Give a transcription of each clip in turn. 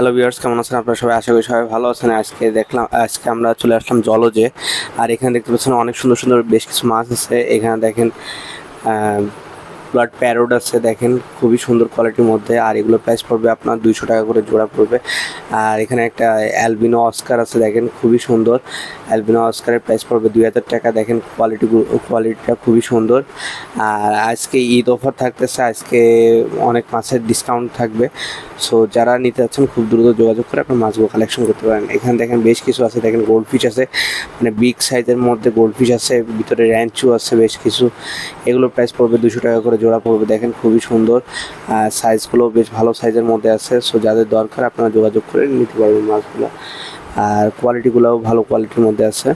Hello viewers, কেমন আছেন আপনারা সবাই? আশা করি সবাই ভালো আছেন। আজকে আমরা চলে আসলাম জলজে। আর এখানে দেখতে পাচ্ছেন অনেক সুন্দর সুন্দর বেশ কিছু মাছ আছে। এখানে দেখেন ব্লাড প্যারোট আছে, দেখেন খুবই সুন্দর কোয়ালিটির মধ্যে। আর এগুলো প্রাইস পড়বে আপনার 200 টাকা করে জোড়া পড়বে। আর এখানে একটা অ্যালবিনো অস্কার আছে, দেখেন খুবই সুন্দর। অ্যালবিনো অস্কারের প্রাইস পড়বে 2000 টাকা। দেখেন কোয়ালিটিটা খুবই সুন্দর। আর আজকে ঈদ অফার থাকতেছে, আজকে অনেক মাছের ডিসকাউন্ট থাকবে। সো যারা নিতে যাচ্ছেন খুব দ্রুত যোগাযোগ করে আপনার মাছগুলো কালেকশন করতে পারেন। এখানে দেখেন বেশ কিছু আছে, দেখেন গোল্ড ফিশ আছে, মানে বিগ সাইজের মধ্যে গোল্ড ফিশ আছে, ভিতরে র্যাঞ্চু আছে বেশ কিছু। এগুলোর প্রাইস পড়বে 200 টাকা করে জোড়া পড়বে। দেখেন খুবই সুন্দর, সাইজগুলো বেশ ভালো সাইজের মধ্যে আছে। সো যাদের দরকার আপনারা যোগাযোগ করে নিতে পারবেন মাছগুলো। আর কোয়ালিটিগুলোও ভালো কোয়ালিটির মধ্যে আছে।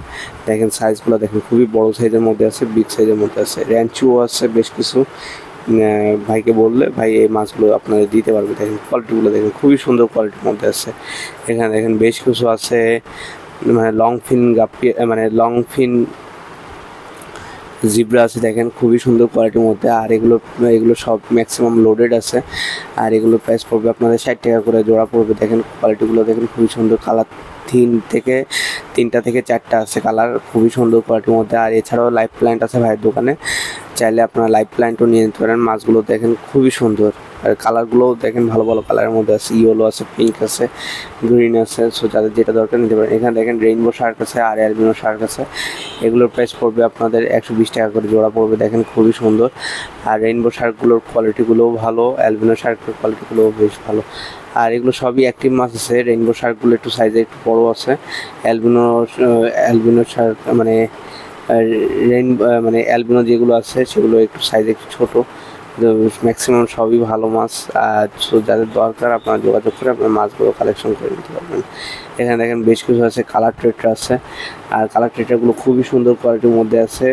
দেখেন সাইজগুলো দেখেন খুবই বড় সাইজের মধ্যে আছে, বিগ সাইজের মধ্যে আছে, র্যাঞ্চুও আছে বেশ কিছু। ভাইকে বললে ভাই এই মাছগুলো আপনাদের দিতে পারবে। দেখেন কোয়ালিটিগুলো দেখেন খুবই সুন্দর কোয়ালিটির মধ্যে আছে। এখানে দেখেন বেশ কিছু আছে, মানে লং ফিন গাপ্পি, মানে লং ফিন জিব্রা আছে, দেখেন খুবই সুন্দর কোয়ালিটির মধ্যে। আর এগুলো সব ম্যাক্সিমাম লোডেড আছে। আর এগুলোর প্রাইস পড়বে আপনাদের 60 টাকা করে জোড়া পড়বে। দেখেন কোয়ালিটিগুলো দেখেন খুবই সুন্দর, কালার তিনটা থেকে চারটা আছে কালার, খুবই সুন্দর কোয়ালিটির মধ্যে। আর এছাড়াও লাইভ প্ল্যান্ট আছে ভাইয়ের দোকানে, চাইলে আপনারা লাইভ প্ল্যান্টও নিয়ে নিতে পারেন। মাছগুলো দেখেন খুবই সুন্দর, আর কালারগুলোও দেখেন ভালো ভালো কালারের মধ্যে আছে, ইয়েলো আছে, পিঙ্ক আছে, গ্রিন আছে। সো যাদের যেটা দরকার নিতে পারেন। এখানে দেখেন রেইনবো শার্ক আছে আর অ্যালবিনো শার্ক আছে। এগুলোর প্রাইস পড়বে আপনাদের 120 টাকা করে জোড়া পড়বে। দেখেন খুবই সুন্দর। আর রেইনবো শার্কগুলোর কোয়ালিটিগুলোও ভালো, অ্যালবিনো শার্কের কোয়ালিটিগুলোও বেশ ভালো। আর এগুলো সবই অ্যাক্টিভ মাছ আছে। রেইনবো শার্কগুলো একটু সাইজে একটু বড় আছে। অ্যালবিনো শার্ক মানে অ্যালবিনো যেগুলো আছে সেগুলো একটু সাইজে একটু ছোটো। ম্যাক্সিমাম সবই ভালো মাছ। আর সো যাদের দরকার আপনারা যোগাযোগ করে আপনার মাছগুলো কালেকশন করে নিতে পারবেন। এখানে দেখেন বেশ কিছু আছে, কালার ট্রেটার আছে। আর কালার ট্রেটারগুলো খুবই সুন্দর কোয়ালিটির মধ্যে আছে।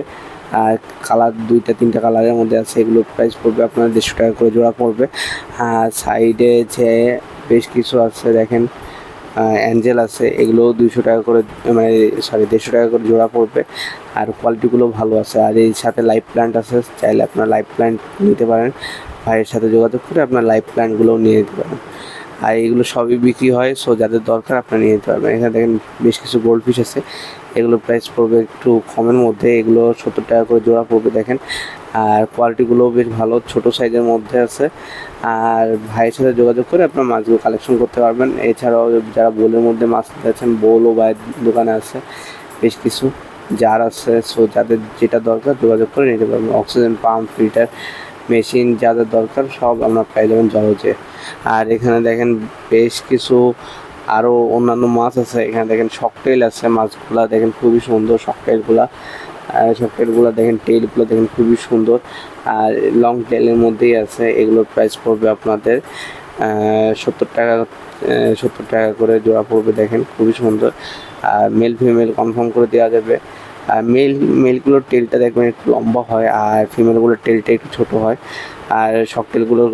আর কালার 2-3টা কালারের মধ্যে আছে। এগুলোর প্রাইস পড়বে আপনার 150 টাকা করে জোড়া পড়বে। আর সাইডে যে বেশ কিছু আছে দেখেন অ্যাঞ্জেল আছে, এগুলোও 200 টাকা করে, মানে 150 টাকা করে জোড়া পড়বে। আর কোয়ালিটিগুলো ভালো আছে। আর এই সাথে লাইভ প্ল্যান্ট আছে, চাইলে আপনার লাইভ প্ল্যান্ট নিতে পারেন। ভাইয়ের সাথে যোগাযোগ করে আপনার লাইভ প্ল্যান্টগুলোও নিয়ে নিতে পারেন। আর এগুলো সবই বিক্রি হয়, সো যাদের দরকার আপনারা নিয়ে নিতে পারবেন। এখানে দেখেন বেশ কিছু গোল্ড ফিশ আছে, এগুলোর প্রাইস পড়বে একটু কমের মধ্যে। এগুলো 70 টাকা করে জোড়া পড়বে। দেখেন আর কোয়ালিটিগুলোও বেশ ভালো, ছোট সাইজের মধ্যে আছে। আর ভাইয়ের সাথে যোগাযোগ করে আপনার মাছগুলো কালেকশন করতে পারবেন। এছাড়াও যারা বোলের মধ্যে মাছ নিতে চাচ্ছেন, বোলও ভাইয়ের দোকানে আছে বেশ কিছু, জার আছে। সো যাদের যেটা দরকার যোগাযোগ করে নিতে পারবেন। অক্সিজেন পাম্প, ফিল্টার মেশিন যাদের দরকার সব আপনার পেয়ে যাবেন জলজে। আর এখানে দেখেন বেশ কিছু আরও অন্যান্য মাছ আছে। এখানে দেখেন শকটেল আছে, মাছগুলা দেখেন খুবই সুন্দর শকটেলগুলা। শকটেলগুলো দেখেন, টেলগুলো দেখেন খুবই সুন্দর। আর লং টেলের মধ্যেই আছে। এগুলোর প্রাইস পড়বে আপনাদের 70 টাকা করে জোড়া পড়বে। দেখেন খুবই সুন্দর। আর মেল ফিমেল কনফার্ম করে দেওয়া যাবে। আর মেলগুলোর টেলটা দেখবেন একটু লম্বা হয়, আর ফিমেলগুলোর টেলটা একটু ছোটো হয়। আর শকটেলগুলোর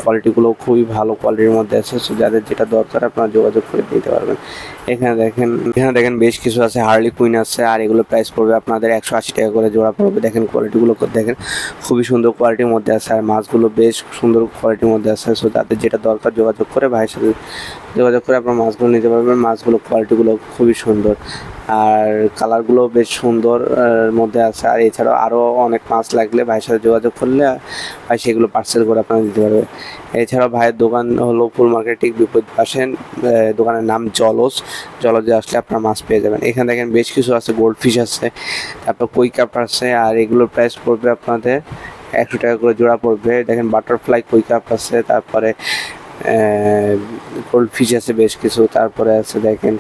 কোয়ালিটিগুলো খুবই ভালো কোয়ালিটির মধ্যে আছে। সো যাদের যেটা দরকার আপনারা যোগাযোগ করে দিতে পারবেন। এখানে দেখেন বেশ কিছু আছে, হার্লি কুইন আছে। আর এগুলোর প্রাইস পড়বে আপনাদের 180 টাকা করে জোড়া পড়বে। দেখেন কোয়ালিটিগুলো দেখেন খুবই সুন্দর কোয়ালিটির মধ্যে আছে। আর মাছগুলো বেশ সুন্দর কোয়ালিটির মধ্যে আছে। সো যাদের যেটা দরকার যোগাযোগ করে ভাইয়ের সাথে যোগাযোগ করে আপনার মাছগুলো নিতে পারবেন। মাছগুলো কোয়ালিটিগুলো খুবই সুন্দর, আর কালারগুলো বেশ সুন্দর মধ্যে আছে। আর এছাড়াও আরও অনেক মাছ লাগলে ভাইয়ের সাথে যোগাযোগ করলে ভাই সেগুলো পার্সেল করে আপনারা দিতে পারবে। এছাড়াও ভাইয়ের দোকান হলো ফুল মার্কেট ঠিক বিপরীত পাশে, দোকানের নাম জলজে আসলে আপনারা মাছ পেয়ে যাবেন। এখানে দেখেন বেশ কিছু আছে, গোল্ড ফিশ আছে, তারপর কই কাপ আছে। আর এগুলোর প্রাইস পড়বে আপনাদের 100 টাকা করে জোড়া পড়বে। দেখেন বাটারফ্লাই কই কাপ আছে, তারপরে গোল্ড ফিশ আছে বেশ কিছু, তারপরে আছে দেখেন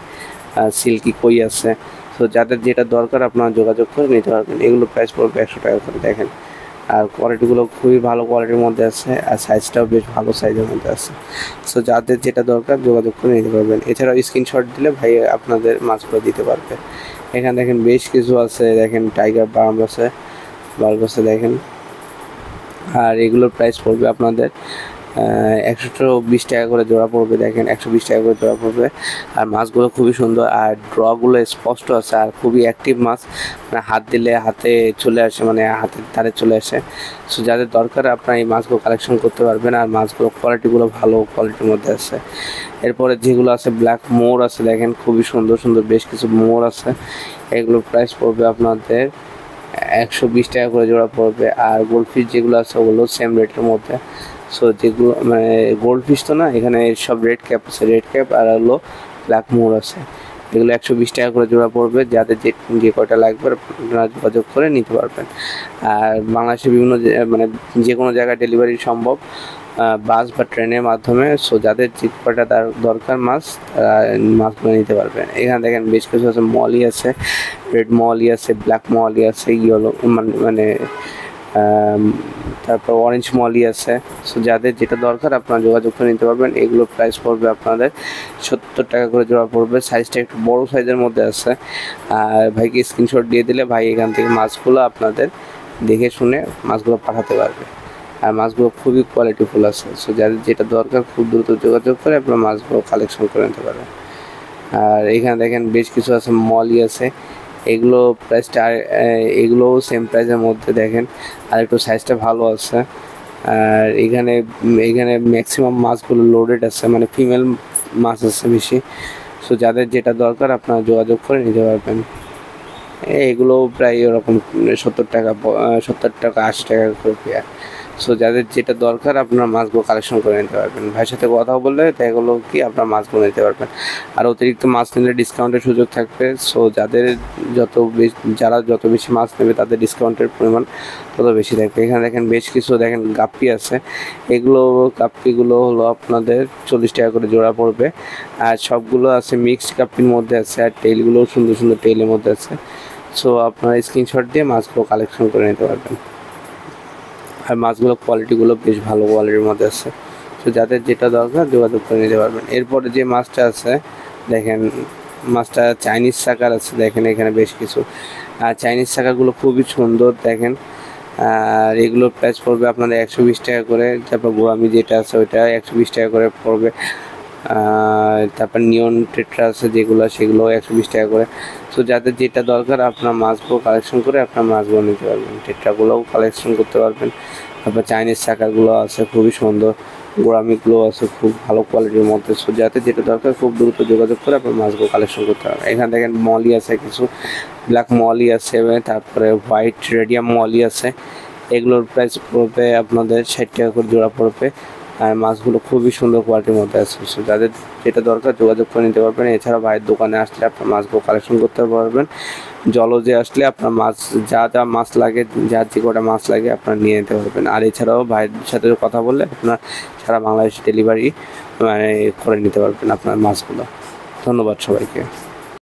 সিল্কি কই আছে। তো যাদের যেটা দরকার আপনারা যোগাযোগ করে নিতে পারবেন। এগুলো প্রাইস পড়বে 100 টাকা করে। দেখেন আর কোয়ালিটিগুলো খুবই ভালো কোয়ালিটির মধ্যে আছে, আর সাইজটাও বেশ ভালো সাইজের মধ্যে আছে। সো যাদের যেটা দরকার যোগাযোগ করে নিতে পারবেন। এছাড়াও স্ক্রিনশট দিলে ভাই আপনাদের মাছগুলো দিতে পারবে। এখানে দেখেন বেশ কিছু আছে, দেখেন টাইগার বার্ব আছে দেখেন। আর এগুলোর প্রাইস পড়বে আপনাদের 120 টাকা করে জোড়া পড়বে। দেখেন 120 টাকা করে জোড়া পড়বে। আর মাছগুলো খুবই সুন্দর, আর ড্রগুলো স্পষ্ট আছে, আর খুবই অ্যাক্টিভ মাছ, মানে হাত দিলে হাতে চলে আসে, মানে হাতের ধারে চলে আসে। সো যাদের দরকার আপনারা এই মাছগুলো কালেকশন করতে পারবেন। আর মাছগুলো কোয়ালিটিগুলো ভালো কোয়ালিটির মধ্যে আছে। এরপরে যেগুলো আছে ব্ল্যাক মোর আছে, দেখেন খুবই সুন্দর সুন্দর বেশ কিছু মোর আছে। এগুলোর প্রাইস পড়বে আপনাদের 120 টাকা করে জোড়া পড়বে। আর গোল্ডফিশ যেগুলো আছে ওগুলো সেম রেটের মধ্যে। সো যেগুলো মানে গোল্ডফিশ তো না, এখানে সব রেড ক্যাপ আছে, রেড ক্যাপ আর হলো ব্ল্যাক মোর আছে। এগুলো 120 টাকা করে জোড়া পড়বে। যাদের যে কয়টা লাগবে আপনারা যোগাযোগ করে নিতে পারবেন। আর বাংলাদেশের বিভিন্ন মানে যে কোনো জায়গায় ডেলিভারি সম্ভব, বাস বা ট্রেনের মাধ্যমে। সো যাদের যে কয়টা দরকার মাছ, তারা মাছগুলো নিতে পারবেন। এখানে দেখেন বেশ কিছু আছে, মলি আছে, রেড মলি আছে, ব্ল্যাক মলি আছে, ইয়েলো মানে তারপর অরেঞ্জ মলি আছে। সো যাদের যেটা দরকার আপনারা যোগাযোগ করে নিতে পারবেন। এগুলো প্রাইস পড়বে আপনাদের 70 টাকা করে জোড়া পড়বে। সাইজটা একটু বড় সাইজের মধ্যে আছে। আর ভাইকে স্ক্রিনশট দিয়ে দিলে ভাই এখান থেকে মাছগুলো আপনাদের দেখে শুনে মাছগুলো পাঠাতে পারবে। আর মাছগুলো খুবই কোয়ালিটিফুল আছে। সো যাদের যেটা দরকার খুব দ্রুত যোগাযোগ করে আপনারা মাছগুলো কালেকশন করে নিতে পারবেন। আর এখানে দেখেন বেশ কিছু আছে, মলি আছে। এগুলো প্রাইসটা এগুলোও সেম প্রাইসের মধ্যে। দেখেন আর একটু সাইজটা ভালো আছে। আর এখানে ম্যাক্সিমাম মাছগুলো লোডেড আছে, মানে ফিমেল মাছ আছে বেশি। সো যাদের যেটা দরকার আপনারা যোগাযোগ করে নিতে পারবেন। এগুলো প্রায় ওরকম 70 টাকা 80 টাকা করে পেয়ার। সো যাদের যেটা দরকার আপনারা মাছগুলো কালেকশন করে নিতে পারবেন। ভাইয়ের সাথে কথা বললে দেখা গেলো কি আপনারা মাছগুলো নিতে পারবেন। আর অতিরিক্ত মাছ নিলে ডিসকাউন্টের সুযোগ থাকবে। সো যারা যত বেশি মাছ নেবে তাদের ডিসকাউন্টের পরিমাণ তত বেশি থাকবে। এখানে দেখেন বেশ কিছু দেখেন গাপ্পি আছে। গাপ্পিগুলো হলো আপনাদের 40 টাকা করে জোড়া পড়বে। আর সবগুলো আছে মিক্সড গাপ্পির মধ্যে আছে, আর টেইলগুলোও সুন্দর সুন্দর টেইলের মধ্যে আছে। সো আপনারা স্ক্রিনশট দিয়ে মাছগুলো কালেকশন করে নিতে পারবেন। আর মাছগুলো কোয়ালিটিগুলো বেশ ভালো কোয়ালিটির মধ্যে আছে। তো যাদের যেটা দরকার যোগাযোগ করে নিতে পারবেন। এরপরে যে মাছটা আছে দেখেন, মাছটা চাইনিজ শাকার আছে। দেখেন এখানে বেশ কিছু, আর চাইনিজ শাকারগুলো খুবই সুন্দর। দেখেন আর এগুলোর প্রাইস পড়বে আপনাদের 120 টাকা করে। তারপর গোড়ামি যেটা আছে ওইটা 120 টাকা করে পড়বে। তারপর নিয়ন টেট্রা আছে যেগুলো, সেগুলো 120 টাকা করে। তো যাদের যেটা দরকার আপনার মাছগুলো কালেকশন করে আপনার মাছগুলো নিতে পারবেন। টেট্রাগুলোও কালেকশন করতে পারবেন। তারপর চাইনিজ শাকারগুলো আছে খুবই সুন্দর, গোড়ামিগুলো আছে খুব ভালো কোয়ালিটির মধ্যে। সো যাদের যেটা দরকার খুব দ্রুত যোগাযোগ করে আপনার মাছগুলো কালেকশন করতে পারবেন। এখানে দেখেন মলি আছে, কিছু ব্ল্যাক মলি আছে, তারপরে হোয়াইট রেডিয়াম মলি আছে। এগুলোর প্রাইস পড়বে আপনাদের 60 টাকা করে জোড়া পড়বে। আর মাছগুলো খুবই সুন্দর কোয়ালিটির মধ্যে আছে। সো যাদের যেটা দরকার যোগাযোগ করে নিতে পারবেন। এছাড়া ভাইয়ের দোকানে আসলে আপনার মাছগুলো কালেকশন করতে পারবেন। জলজে আসলে আপনার মাছ যা মাছ লাগে, যার যে কটা মাছ লাগে আপনারা নিয়ে নিতে পারবেন। আর এছাড়াও ভাইয়ের সাথে কথা বললে আপনার সারা বাংলাদেশ ডেলিভারি মানে করে নিতে পারবেন আপনার মাছগুলো। ধন্যবাদ সবাইকে।